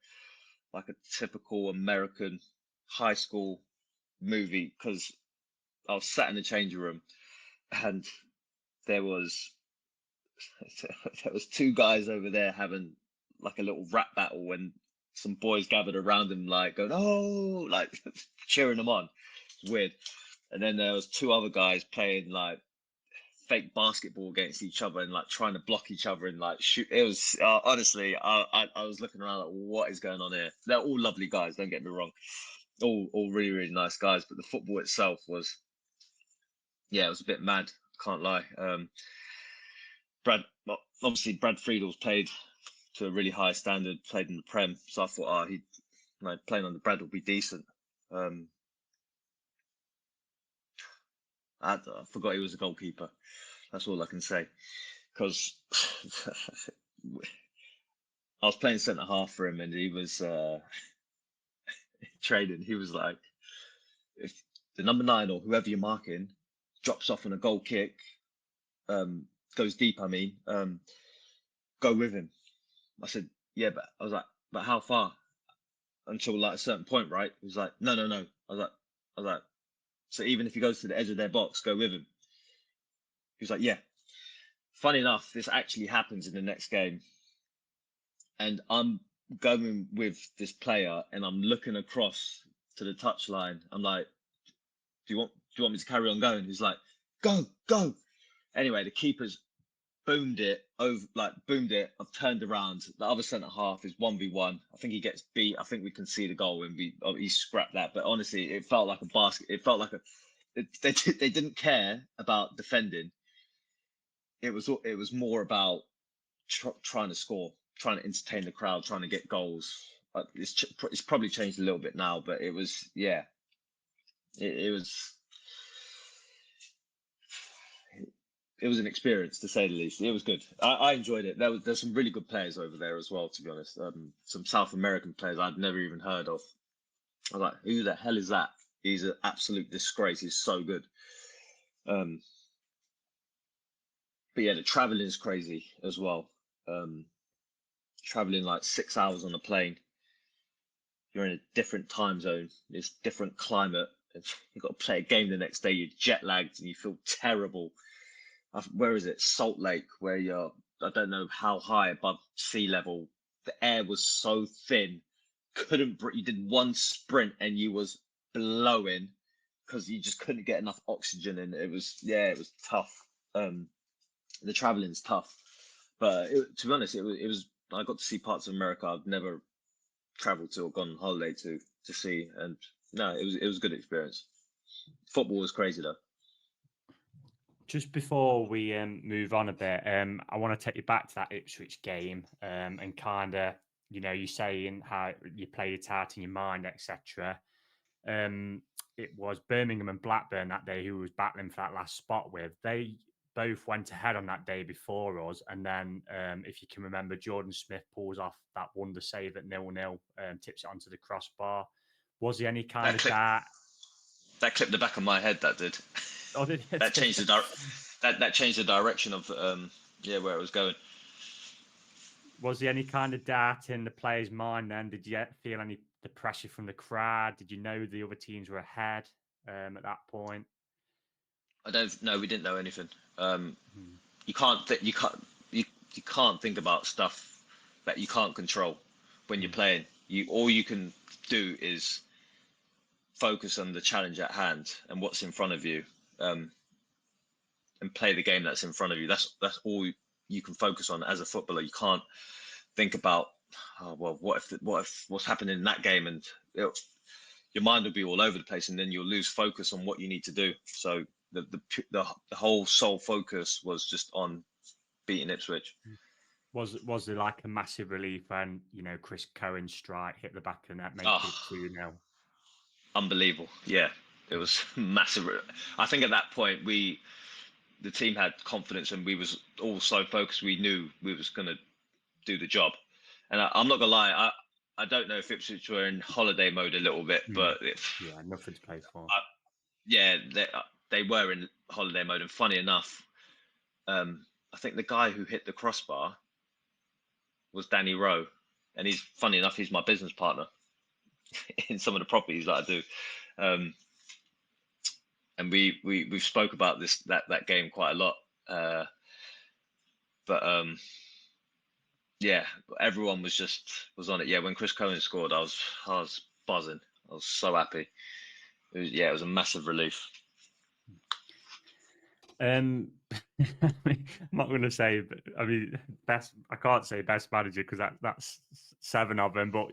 typical American high school movie because I was sat in the changing room and there was two guys over there having like a little rap battle when some boys gathered around them, like going, oh, like cheering them on. It's weird. And then there was two other guys playing like fake basketball against each other and like trying to block each other and like shoot. It was honestly, I was looking around like, what is going on here? They're all lovely guys, don't get me wrong, all really, really nice guys, but the football itself was, yeah, it was a bit mad, can't lie. Obviously Brad Friedel's played to a really high standard, played in the Prem, so I thought, playing on the Brad will be decent. I forgot he was a goalkeeper. That's all I can say, because I was playing centre half for him, and he was training. He was like, if the number 9 or whoever you're marking drops off on a goal kick, goes deep, go with him. I said, yeah, but I was like, but how far? Until like a certain point, right? He was like, no. I was like, so even if he goes to the edge of their box, go with him. He was like, yeah. Funny enough, this actually happens in the next game. And I'm going with this player and I'm looking across to the touchline. I'm like, do you want me to carry on going? He's like, go. Anyway, the keeper's boomed it. I've turned around. The other centre half is 1v1. I think he gets beat. I think we can see the goal and he scrapped that. But honestly, it felt like a basket. It felt like they didn't care about defending. It was more about trying to score, trying to entertain the crowd, trying to get goals. It's probably changed a little bit now, but it was, yeah, it was. It was an experience, to say the least. It was good. I enjoyed it. There's some really good players over there as well, to be honest. Some South American players I'd never even heard of. I was like, who the hell is that? He's an absolute disgrace. He's so good. But yeah, the traveling is crazy as well. Traveling like 6 hours on a plane you're in a different time zone, it's different climate. You've got to play a game the next day. You're jet lagged and you feel terrible. Where is it? Salt Lake, where I don't know how high above sea level. The air was so thin, couldn't breathe. You did one sprint and you was blowing because you just couldn't get enough oxygen. And it was tough. The traveling's tough, but to be honest, it was. I got to see parts of America I've never traveled to or gone on holiday to see, and no, it was a good experience. Football was crazy though. Just before we move on a bit, I want to take you back to that Ipswich game and kind of, you saying how you played it out in your mind, etc. It was Birmingham and Blackburn that day who was battling for that last spot with. They both went ahead on that day before us. And then, if you can remember, Jordan Smith pulls off that wonder save at 0-0, tips it onto the crossbar. Was there any kind of that? That clipped the back of my head, that did. Oh, did it? That changed that changed the direction of where it was going. Was there any kind of doubt in the player's mind then? Did you feel the pressure from the crowd? Did you know the other teams were ahead at that point? I don't know. We didn't know anything. You can't think about stuff that you can't control when you're playing. All you can do is focus on the challenge at hand and what's in front of you, and play the game that's in front of you. That's all you can focus on as a footballer. You can't think about, what if what's happening in that game, and your mind will be all over the place, and then you'll lose focus on what you need to do. So the whole sole focus was just on beating Ipswich. Was there like a massive relief when Chris Cohen's strike hit the back of the net, making it 2-0? Unbelievable. Yeah, it was massive. I think at that point the team had confidence, and we was all so focused. We knew we was going to do the job. And I'm not gonna lie, I don't know if Ipswich were in holiday mode a little bit, but nothing to play for. They were in holiday mode. And funny enough, I think the guy who hit the crossbar was Danny Rowe, and funny enough, he's my business partner in some of the properties that I do. And we've spoke about that game quite a lot. Everyone was on it. Yeah, when Chris Cohen scored, I was buzzing. I was so happy. It was a massive relief. I'm not going to say, but I mean, best. I can't say best manager because that's 7 of them, but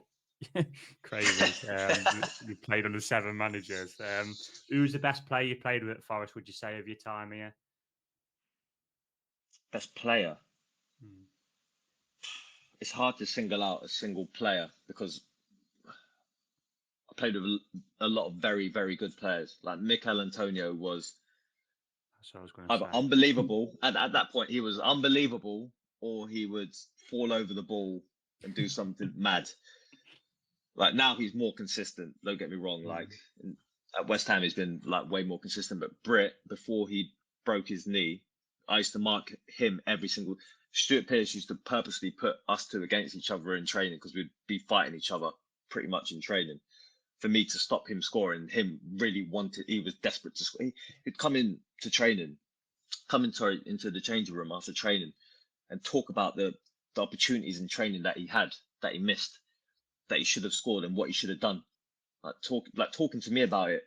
crazy. You played under 7 managers. Who's the best player you played with at Forest, would you say, of your time here? Best player? It's hard to single out a single player because I played with a lot of very, very good players. Like Mikel Antonio was either unbelievable. At that point, he was unbelievable, or he would fall over the ball and do something mad. Like now, he's more consistent. Don't get me wrong. Like at West Ham, he's been like way more consistent. But Britt, before he broke his knee, I used to mark him every single. Stuart Pearce used to purposely put us two against each other in training because we'd be fighting each other pretty much in training. For me to stop him scoring, he was desperate to score. He'd come into the changing room after training and talk about the opportunities in training that he had, that he missed, that he should have scored and what he should have done. Talking to me about it.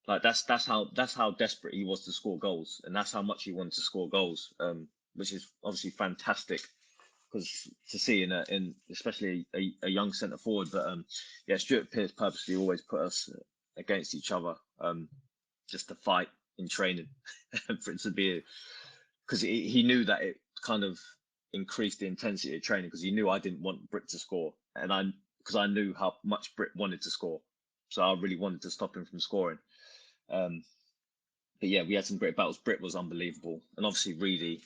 Like that's how desperate he was to score goals, and that's how much he wanted to score goals, which is obviously fantastic. Because to see in especially a young centre forward, but Stuart Pearce purposely always put us against each other, just to fight in training, for it to be, because he knew that it kind of increased the intensity of training, because he knew I didn't want Britt to score, and because I knew how much Britt wanted to score, so I really wanted to stop him from scoring. But yeah, we had some great battles. Britt was unbelievable, and obviously Reedy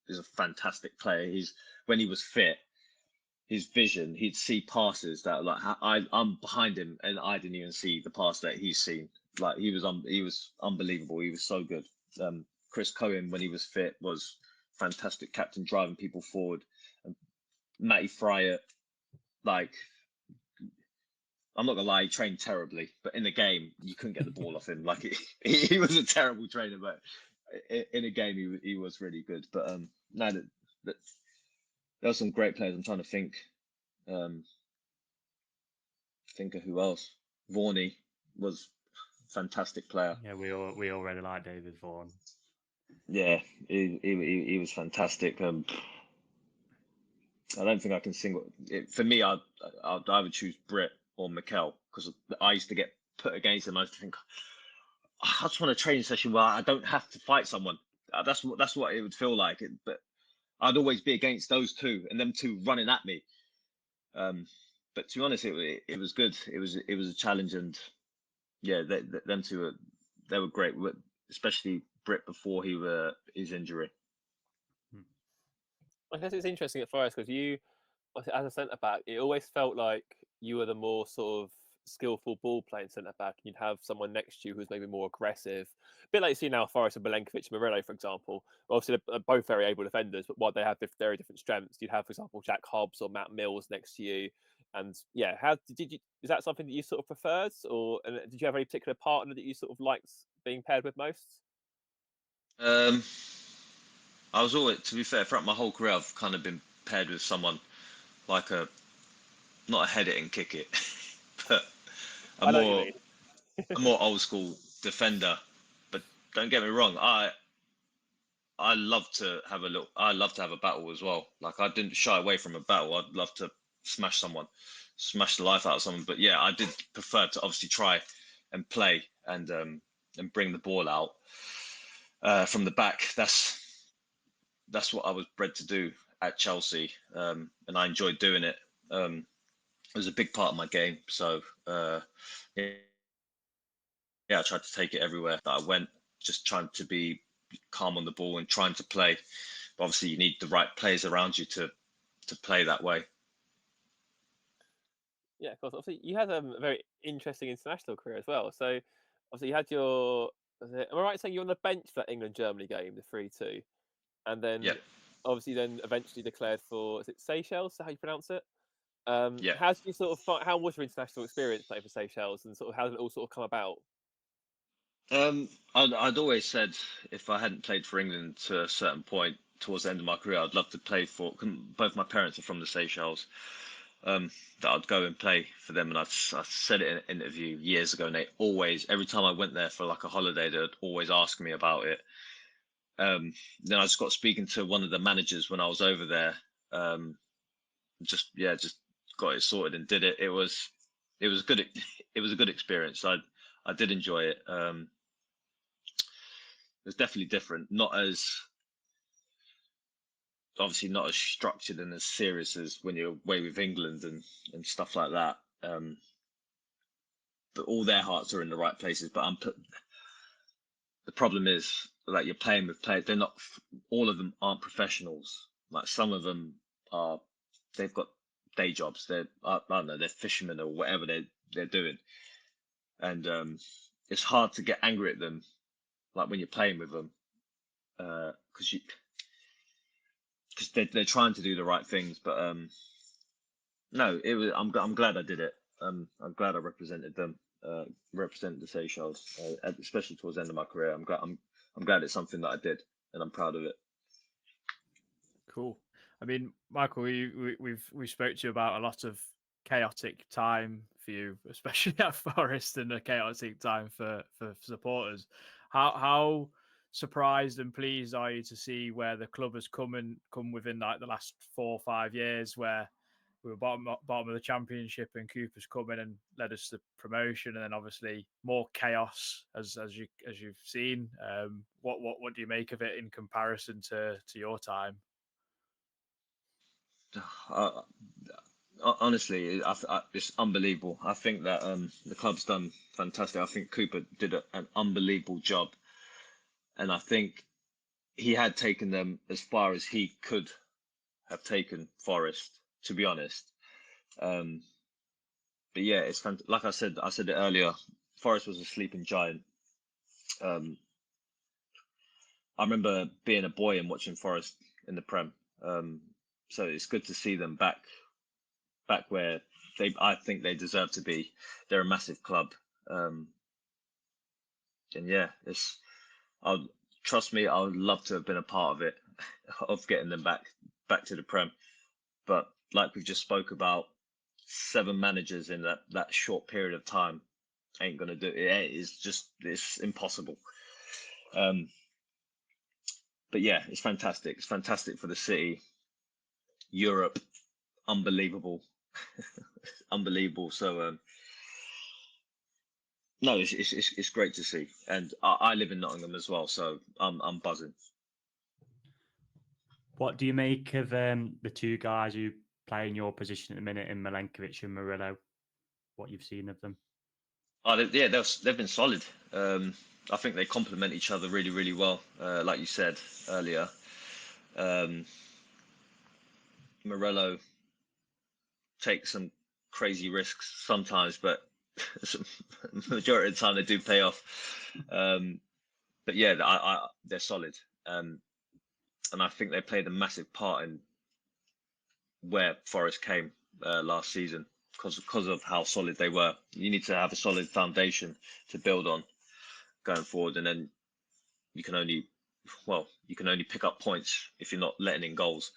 is a fantastic player. When he was fit, his vision, he'd see passes that like I'm behind him and I didn't even see the pass that he's seen. Like he was unbelievable. He was so good. Chris Cohen, when he was fit, was fantastic captain, driving people forward. And Matty Fryatt, like I'm not gonna lie, he trained terribly, but in the game you couldn't get the ball off him. Like he was a terrible trainer, but in a game he was really good. But no, there were some great players. I'm trying to think of who else. Varney was a fantastic player. Yeah, we all really like David Vaughan. Yeah, he was fantastic. I don't think I can sing. For me, I'd either choose Britt or Mikel because I used to get put against him. I used to think, I just want a training session where I don't have to fight someone. That's what it would feel like. But I'd always be against those two and them two running at me. But to be honest, it was good. It was a challenge, and yeah, them two they were great, especially Britt before his injury. I guess it's interesting at Forest because you, as a centre back, it always felt like you were the more sort of skillful ball playing centre back. You'd have someone next to you who's maybe more aggressive, a bit like you see now Forest and Milenkovic and Murillo, for example. Obviously, they're both very able defenders, but while they have very different strengths, you'd have, for example, Jack Hobbs or Matt Mills next to you. And yeah, is that something that you sort of preferred, or did you have any particular partner that you sort of liked being paired with most? I was always, to be fair, throughout my whole career, I've kind of been paired with someone like not a head it and kick it, but I know what you mean. a more old school defender. But don't get me wrong, I love to have a battle as well. Like I didn't shy away from a battle. I'd love to smash the life out of someone. But yeah, I did prefer to obviously try and play and bring the ball out from the back. That's what I was bred to do at Chelsea, and I enjoyed doing it. It was a big part of my game. So yeah, I tried to take it everywhere that I went, just trying to be calm on the ball and trying to play. But obviously, you need the right players around you to play that way. Yeah, of course. Obviously, you had a very interesting international career as well. So, obviously, you had your. Am I right in saying you're on the bench for that England-Germany game, the 3-2, and then Yeah, obviously then eventually declared for, is it Seychelles? Is that how you pronounce it? yeah. How did you sort of how was your international experience playing for Seychelles, and sort of how did it all sort of come about? I'd always said if I hadn't played for England to a certain point towards the end of my career, I'd love to play for. Both my parents are from the Seychelles. That I'd go and play for them, and I said it in an interview years ago, and they always, every time I went there for like a holiday, they'd always ask me about it. Then I just got speaking to one of the managers when I was over there. Just got it sorted and did it. It was good. It was a good experience. I did enjoy it. It was definitely different. Not as obviously not as structured and as serious as when you're away with England and stuff like that. But all their hearts are in the right places. But the problem is like you're playing with players. They're not all of them aren't professionals. Like some of them are. They've got day jobs. I don't know. They're fishermen or whatever they're doing, and it's hard to get angry at them, like when you're playing with them, because they're trying to do the right things. But no, it was. I'm glad I did it. I'm glad I represented them, represented the Seychelles, especially towards the end of my career. I'm glad it's something that I did, and I'm proud of it. Cool. I mean, Michael, we've spoke to you about a lot of chaotic time for you, especially at Forest, and a chaotic time for supporters. How surprised and pleased are you to see where the club has come within like the last 4 or 5 years, where we were bottom of the championship and Cooper's come in and led us to promotion, and then obviously more chaos as you've seen. What do you make of it in comparison to your time? Honestly, it's unbelievable. I think that the club's done fantastic. I think Cooper did an unbelievable job, and I think he had taken them as far as he could have taken Forest, to be honest. But yeah, it's like I said it earlier. Forest was a sleeping giant. I remember being a boy and watching Forest in the Prem. So it's good to see them back where I think they deserve to be. They're a massive club, and yeah, trust me, I would love to have been a part of it, of getting them back to the Prem. But like we've just spoke about, 7 managers in that short period of time ain't gonna do it. It's impossible. But yeah, it's fantastic. It's fantastic for the city. Europe, unbelievable, unbelievable. So no, it's great to see, and I live in Nottingham as well, so I'm buzzing. What do you make of the 2 guys who play in your position at the minute, in Milenkovic and Murillo? What you've seen of them? Oh, they've been solid. I think they complement each other really, really well. Like you said earlier, Murillo takes some crazy risks sometimes, but majority of the time they do pay off. But yeah, they're solid, and I think they played a massive part in where Forest came last season because of how solid they were. You need to have a solid foundation to build on going forward, and then you can only pick up points if you're not letting in goals.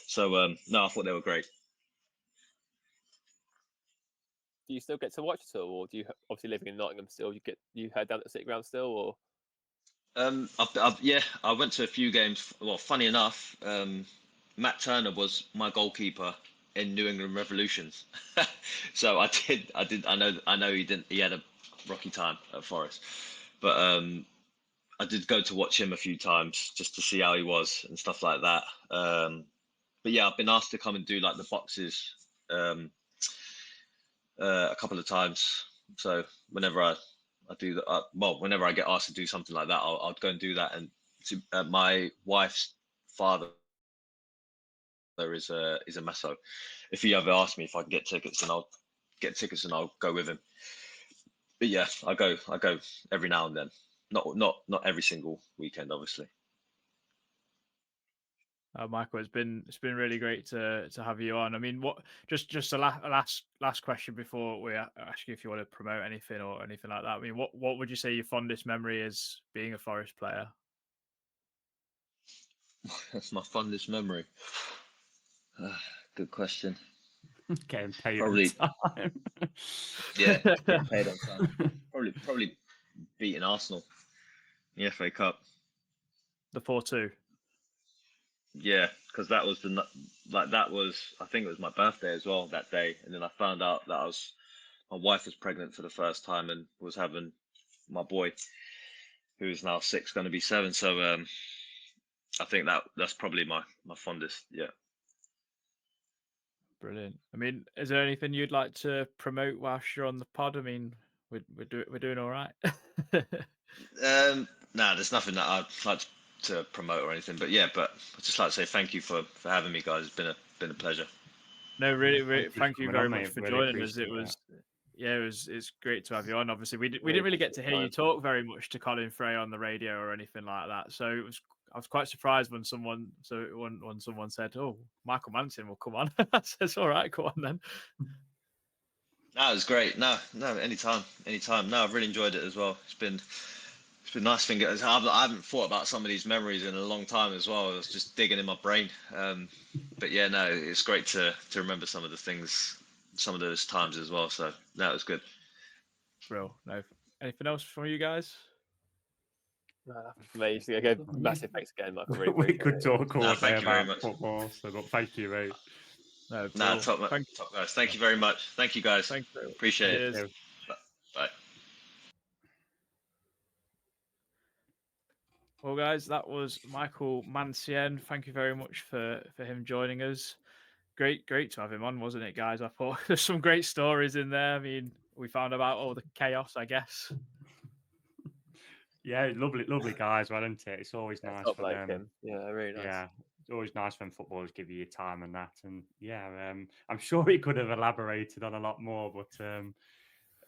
So no, I thought they were great. Do you still get to watch it all, or do you, obviously living in Nottingham still, you head down to the City Ground still, or? I went to a few games. Well, funny enough, Matt Turner was my goalkeeper in New England Revolutions. So I know he had a rocky time at Forest, but I did go to watch him a few times just to see how he was and stuff like that. But yeah, I've been asked to come and do like the boxes a couple of times. So whenever I do that, whenever I get asked to do something like that, I'll go and do that. And my wife's father is a Masso. If he ever asks me if I can get tickets, then I'll get tickets and I'll go with him. But yeah, I go every now and then. Not every single weekend, obviously. Michael, it's been really great to have you on. I mean, what just a last question before we ask you if you want to promote anything or anything like that. I mean, what would you say your fondest memory is being a Forest player? That's my fondest memory. Good question. Getting paid Probably, on time. Yeah, getting paid on time. Probably beating Arsenal in the FA Cup. The 4-2. Yeah, because that was I think it was my birthday as well that day, and then I found out that my wife was pregnant for the first time and was having my boy, who is now 6, going to be 7. So I think that's probably my fondest. Yeah. Brilliant. I mean, is there anything you'd like to promote whilst you're on the pod? I mean, we're doing all right. No, there's nothing that I'd like to promote or anything. But yeah, I'd just like to say thank you for having me, guys. It's been a pleasure. No, really, thank you coming very on, much mate. for Really joining us. It's great to have you on. Obviously, we Really didn't really get to hear you appreciate your talk very much to Colin Frey on the radio or anything like that. So I was quite surprised when someone said, "Oh, Michael Mancienne will come on." I said, "It's all right, come on then." No, it was great. No, anytime. No, I've really enjoyed it as well. It's been nice thing. I haven't thought about some of these memories in a long time as well. I was just digging in my brain. But yeah, no, it's great to remember some of the things, some of those times as well. So that was good. Bro, no, anything else from you guys? No, amazing. Again, massive thanks again, Michael. Really We appreciate could it. talk all day thank you very about much. football, but thank you, mate. No, Top guys. Thank you very much. Thank you, guys. Thank you. Appreciate it. Cheers. Bye. Well, guys, that was Michael Mancienne. Thank you very much for him joining us. Great to have him on, wasn't it, guys? I thought there's some great stories in there. I mean, we found about all the chaos, I guess. Yeah, lovely guys, well, isn't it? It's always nice Top for like them. him. Yeah, really nice. Yeah, it's always nice when footballers give you your time and that. And yeah, I'm sure he could have elaborated on a lot more, but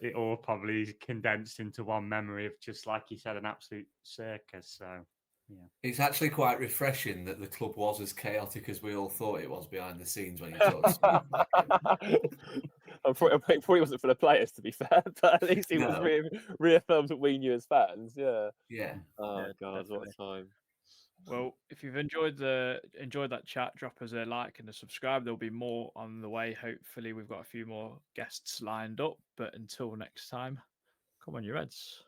it all probably condensed into one memory of, just like you said, an absolute circus. So yeah, It's actually quite refreshing that the club was as chaotic as we all thought it was behind the scenes when you talk to Steve. It probably wasn't for the players, to be fair, but at least it was No. reaffirms what we knew as fans. Yeah. Yeah. Oh Yeah, God, what definitely. a time. Well, if you've enjoyed that chat, drop us a like and a subscribe. There'll be more on the way. Hopefully, we've got a few more guests lined up. But until next time, come on, you Reds.